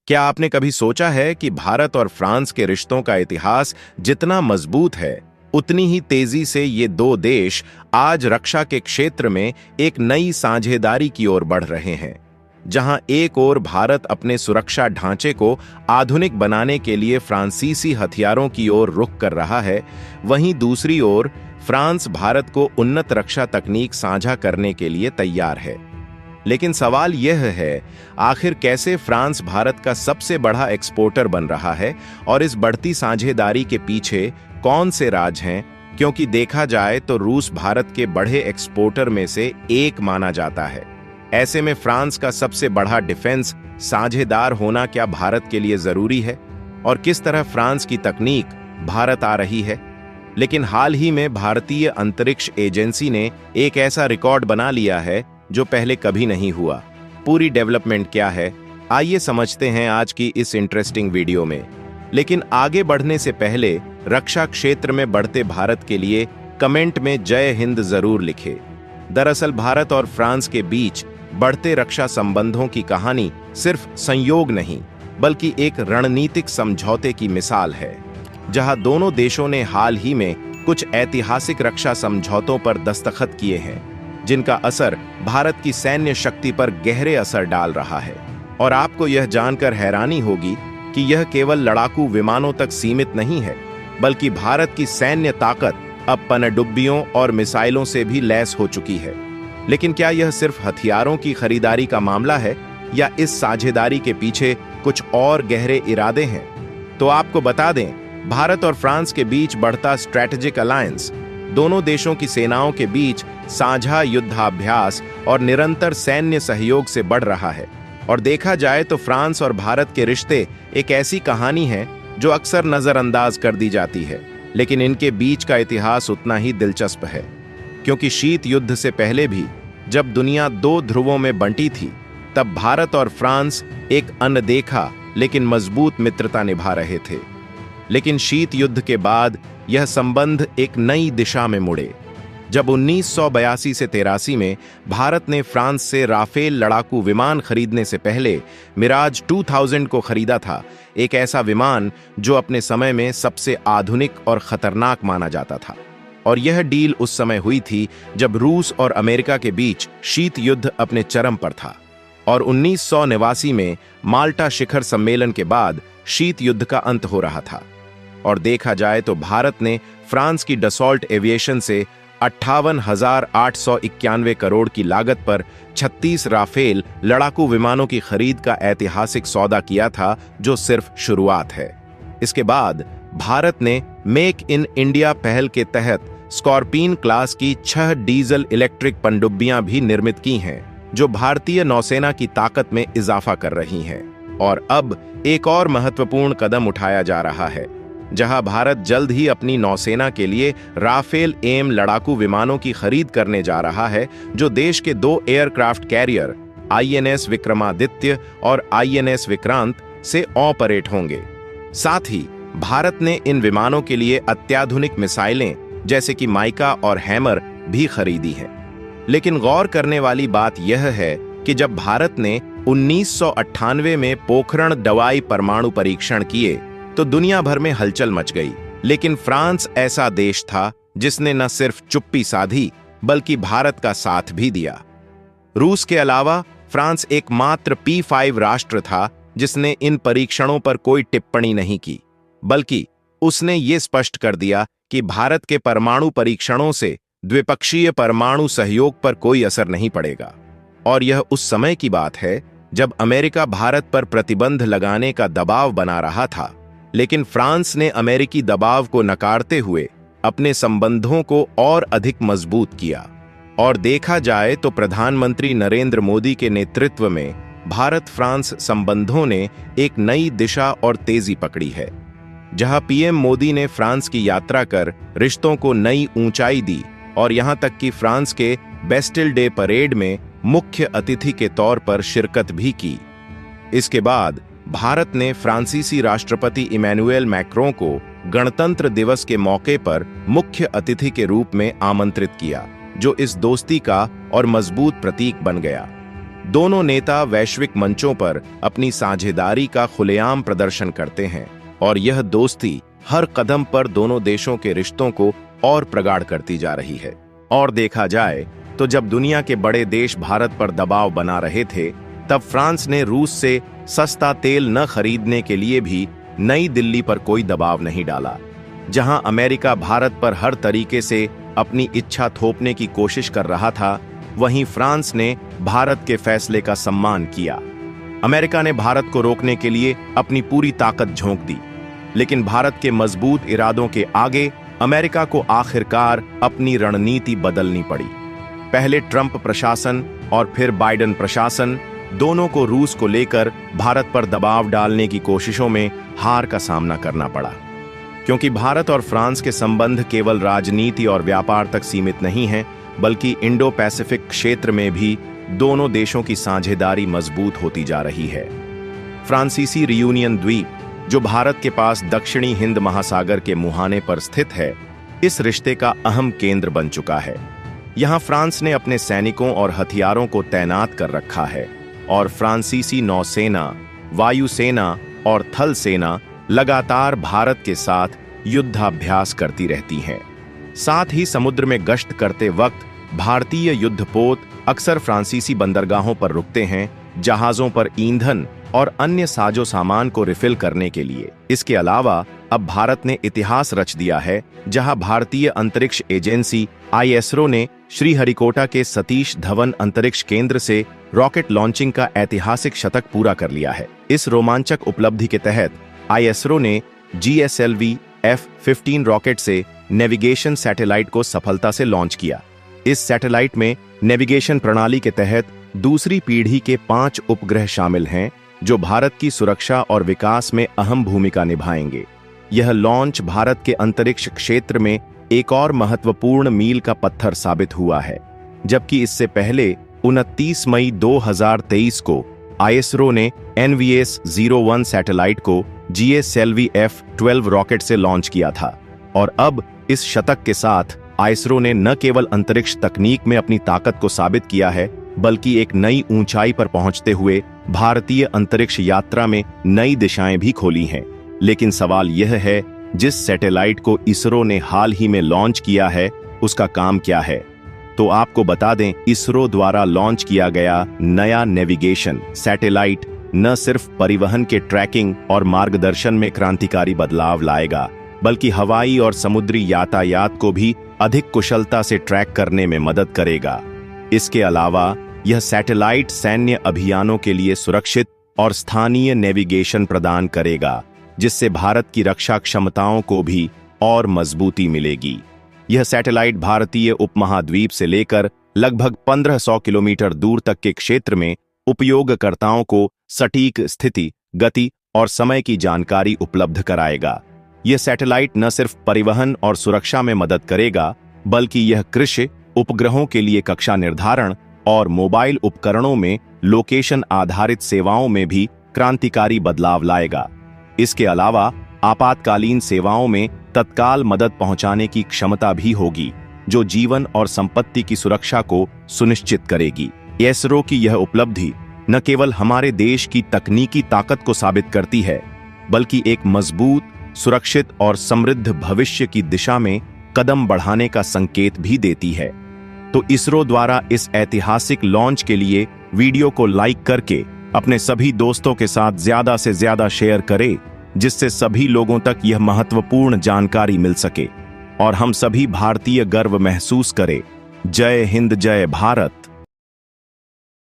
क्या आपने कभी सोचा है कि भारत और फ्रांस के रिश्तों का इतिहास जितना मजबूत है, उतनी ही तेजी से ये दो देश आज रक्षा के क्षेत्र में एक नई साझेदारी की ओर बढ़ रहे हैं। जहां एक ओर भारत अपने सुरक्षा ढांचे को आधुनिक बनाने के लिए फ्रांसीसी हथियारों की ओर रुख कर रहा है, वहीं दूसरी ओर फ्रांस भारत को उन्नत रक्षा तकनीक साझा करने के लिए तैयार है। लेकिन सवाल यह है, आखिर कैसे फ्रांस भारत का सबसे बड़ा एक्सपोर्टर बन रहा है और इस बढ़ती साझेदारी के पीछे कौन से राज हैं? क्योंकि देखा जाए तो रूस भारत के बड़े एक्सपोर्टर में से एक माना जाता है। ऐसे में फ्रांस का सबसे बड़ा डिफेंस साझेदार होना क्या भारत के लिए जरूरी है? और किस तरह फ्रांस की तकनीक भारत आ रही है? लेकिन हाल ही में भारतीय अंतरिक्ष एजेंसी ने एक ऐसा रिकॉर्ड बना लिया है जो पहले कभी नहीं हुआ। पूरी डेवलपमेंट क्या है, आइए समझते हैं आज की इस इंटरेस्टिंग वीडियो में। लेकिन आगे बढ़ने से पहले रक्षा क्षेत्र में बढ़ते भारत के लिए कमेंट में जय हिंद जरूर लिखें। दरअसल भारत और फ्रांस के बीच बढ़ते रक्षा संबंधों की कहानी सिर्फ संयोग नहीं, बल्कि एक रणनीतिक समझौते की मिसाल है, जहां दोनों देशों ने हाल ही में कुछ ऐतिहासिक रक्षा समझौतों पर दस्तखत किए हैं, जिनका असर भारत की सैन्य शक्ति पर गहरे असर डाल रहा है। और आपको यह जानकर हैरानी होगी कि यह केवल लड़ाकू विमानों तक सीमित नहीं है, बल्कि भारत की सैन्य ताकत अब पनडुब्बियों और मिसाइलों से भी लैस हो चुकी है। लेकिन क्या यह सिर्फ हथियारों की खरीदारी का मामला है, या इस साझेदारी के पीछे कुछ और गहरे इरादे हैं? तो आपको बता दें, भारत और फ्रांस के बीच बढ़ता स्ट्रैटेजिक अलायंस दोनों देशों की सेनाओं के बीच साझा युद्धाभ्यास और निरंतर सैन्य सहयोग से बढ़ रहा है। और देखा जाए तो फ्रांस और भारत के रिश्ते एक ऐसी कहानी है जो अक्सर नजरअंदाज कर दी जाती है, लेकिन इनके बीच का इतिहास उतना ही दिलचस्प है। क्योंकि शीत युद्ध से पहले भी जब दुनिया दो ध्रुवों में बंटी थी, तब भारत और फ्रांस एक अनदेखा लेकिन मजबूत मित्रता निभा रहे थे। लेकिन शीत युद्ध के बाद यह संबंध एक नई दिशा में मुड़े, जब 1982 से 83 में भारत ने फ्रांस से राफेल लड़ाकू विमान खरीदने से पहले मिराज 2000 को खरीदा था, एक ऐसा विमान जो अपने समय में सबसे आधुनिक और खतरनाक माना जाता था। और यह डील उस समय हुई थी जब रूस और अमेरिका के बीच शीत युद्ध अपने चरम पर था। और 1989 में माल्टा शिखर सम्मेलन के बाद शीत युद्ध का अंत हो रहा था। और देखा जाए तो भारत ने फ्रांस की डसॉल्ट एविएशन से 58,891 करोड़ की लागत पर 36 राफेल लड़ाकू विमानों की खरीद का ऐतिहासिक सौदा किया था, जो सिर्फ शुरुआत है। इसके बाद भारत ने मेक इन इंडिया पहल के तहत स्कॉर्पियन क्लास की 6 डीजल इलेक्ट्रिक पनडुब्बियां भी निर्मित की हैं, जो भारतीय नौसेना की ताकत में इजाफा कर रही हैं। और अब एक और महत्वपूर्ण कदम उठाया जा रहा है, जहां भारत जल्द ही अपनी नौसेना के लिए राफेल एम लड़ाकू विमानों की खरीद करने जा रहा है, जो देश के 2 एयरक्राफ्ट कैरियर आईएनएस विक्रमादित्य और आईएनएस विक्रांत से ऑपरेट होंगे। साथ ही भारत ने इन विमानों के लिए अत्याधुनिक मिसाइलें जैसे कि माइका और हैमर भी खरीदी हैं। लेकिन गौर करने वाली बात यह है कि जब भारत ने 1998 में पोखरण दवाई परमाणु परीक्षण किए, तो दुनिया भर में हलचल मच गई। लेकिन फ्रांस ऐसा देश था जिसने न सिर्फ चुप्पी साधी, बल्कि भारत का साथ भी दिया। रूस के अलावा फ्रांस एकमात्र P5 राष्ट्र था जिसने इन परीक्षणों पर कोई टिप्पणी नहीं की, बल्कि उसने ये स्पष्ट कर दिया कि भारत के परमाणु परीक्षणों से द्विपक्षीय परमाणु सहयोग पर कोई असर नहीं पड़ेगा। और यह उस समय की बात है जब अमेरिका भारत पर प्रतिबंध लगाने का दबाव बना रहा था। लेकिन फ्रांस ने अमेरिकी दबाव को नकारते हुए अपने संबंधों को और अधिक मजबूत किया। और देखा जाए तो प्रधानमंत्री नरेंद्र मोदी के नेतृत्व में भारत फ्रांस संबंधों ने एक नई दिशा और तेजी पकड़ी है, जहां पीएम मोदी ने फ्रांस की यात्रा कर रिश्तों को नई ऊंचाई दी, और यहां तक कि फ्रांस के बेस्टिल डे परेड में मुख्य अतिथि के तौर पर शिरकत भी की। इसके बाद भारत ने फ्रांसीसी राष्ट्रपति इमैनुएल मैक्रों को गणतंत्र दिवस के मौके पर मुख्य अतिथि के रूप में आमंत्रित किया, जो इस दोस्ती का और मजबूत प्रतीक बन गया। दोनों नेता वैश्विक मंचों पर अपनी साझेदारी का खुलेआम प्रदर्शन करते हैं और यह दोस्ती हर कदम पर दोनों देशों के रिश्तों को और प्रगाढ़ करती जा रही है। और देखा जाए तो जब दुनिया के बड़े देश भारत पर दबाव बना रहे थे, तब फ्रांस ने रूस से सस्ता तेल न खरीदने के लिए भी नई दिल्ली पर कोई दबाव नहीं डाला। जहां अमेरिका भारत पर हर तरीके से अपनी इच्छा थोपने की कोशिश कर रहा था, वहीं फ्रांस ने भारत के फैसले का सम्मान किया। अमेरिका ने भारत को रोकने के लिए अपनी पूरी ताकत झोंक दी, लेकिन भारत के मजबूत इरादों के आगे अमेरिका को आखिरकार अपनी रणनीति बदलनी पड़ी। पहले ट्रंप प्रशासन और फिर बाइडेन प्रशासन दोनों को रूस को लेकर भारत पर दबाव डालने की कोशिशों में हार का सामना करना पड़ा, क्योंकि भारत और फ्रांस के संबंध केवल राजनीति और व्यापार तक सीमित नहीं हैं, बल्कि इंडो पैसिफिक क्षेत्र में भी दोनों देशों की साझेदारी मजबूत होती जा रही है। फ्रांसीसी रियूनियन द्वीप, जो भारत के पास दक्षिणी हिंद महासागर के मुहाने पर स्थित है, इस रिश्ते का अहम केंद्र बन चुका है। यहाँ फ्रांस ने अपने सैनिकों और हथियारों को तैनात कर रखा है और फ्रांसीसी नौसेना, वायुसेना और थल सेना लगातार भारत के साथ युद्धाभ्यास करती रहती हैं। साथ ही समुद्र में गश्त करते वक्त भारतीय युद्धपोत अक्सर फ्रांसीसी बंदरगाहों पर रुकते हैं, जहाजों पर ईंधन और अन्य साजो सामान को रिफिल करने के लिए। इसके अलावा अब भारत ने इतिहास रच दिया है, जहां भारतीय अंतरिक्ष एजेंसी ISRO ने श्रीहरिकोटा के सतीश धवन अंतरिक्ष केंद्र से रॉकेट लॉन्चिंग का ऐतिहासिक शतक पूरा कर लिया है। इस रोमांचक उपलब्धि के तहत ISRO ने GSLV F-15 रॉकेट से नेविगेशन सैटेलाइट को सफलता से लॉन्च किया। इस सैटेलाइट में नेविगेशन प्रणाली के तहत दूसरी पीढ़ी के 5 उपग्रह शामिल हैं, जो भारत की सुरक्षा और विकास में अहम भूमिका निभाएंगे। यह लॉन्च भारत के अंतरिक्ष क्षेत्र में एक और महत्वपूर्ण मील का पत्थर साबित हुआ है, जबकि इससे पहले 29 मई 2023 को ISRO ने NVS-01 सैटेलाइट को GSLV F-12 रॉकेट से लॉन्च किया था। और अब इस शतक के साथ ISRO ने न केवल अंतरिक्ष तकनीक में अपनी ताकत को साबित किया है, बल्कि एक नई ऊंचाई पर पहुंचते हुए भारतीय अंतरिक्ष यात्रा में नई दिशाएं भी खोली हैं। लेकिन सवाल यह है, जिस सैटेलाइट को ISRO ने हाल ही में लॉन्च किया है, उसका काम क्या है? तो आपको बता दें, ISRO द्वारा लॉन्च किया गया नया नेविगेशन सैटेलाइट न सिर्फ परिवहन के ट्रैकिंग और मार्गदर्शन में क्रांतिकारी बदलाव लाएगा, बल्कि हवाई और समुद्री यातायात को भी अधिक कुशलता से ट्रैक करने में मदद करेगा। इसके अलावा यह सैटेलाइट सैन्य अभियानों के लिए सुरक्षित और स्थानीय नेविगेशन प्रदान करेगा, जिससे भारत की रक्षा क्षमताओं को भी और मजबूती मिलेगी। यह सैटेलाइट भारतीय उपमहाद्वीप से लेकर लगभग 1500 किलोमीटर दूर तक के क्षेत्र में उपयोगकर्ताओं को सटीक स्थिति, गति और समय की जानकारी उपलब्ध कराएगा। यह सैटेलाइट न सिर्फ परिवहन और सुरक्षा में मदद करेगा, बल्कि यह कृषि उपग्रहों के लिए कक्षा निर्धारण और मोबाइल उपकरणों में लोकेशन आधारित सेवाओं में भी क्रांतिकारी बदलाव लाएगा। इसके अलावा आपातकालीन सेवाओं में तत्काल मदद पहुंचाने की क्षमता भी होगी, जो जीवन और संपत्ति की सुरक्षा को सुनिश्चित करेगी। ISRO की यह उपलब्धि न केवल हमारे देश की तकनीकी ताकत को साबित करती है, बल्कि एक मजबूत, सुरक्षित और समृद्ध भविष्य की दिशा में कदम बढ़ाने का संकेत भी देती है। तो ISRO द्वारा इस ऐतिहासिक लॉन्च के लिए वीडियो को लाइक करके अपने सभी दोस्तों के साथ ज्यादा से ज्यादा शेयर करें, जिससे सभी लोगों तक यह महत्वपूर्ण जानकारी मिल सके और हम सभी भारतीय गर्व महसूस करें। जय हिंद, जय भारत।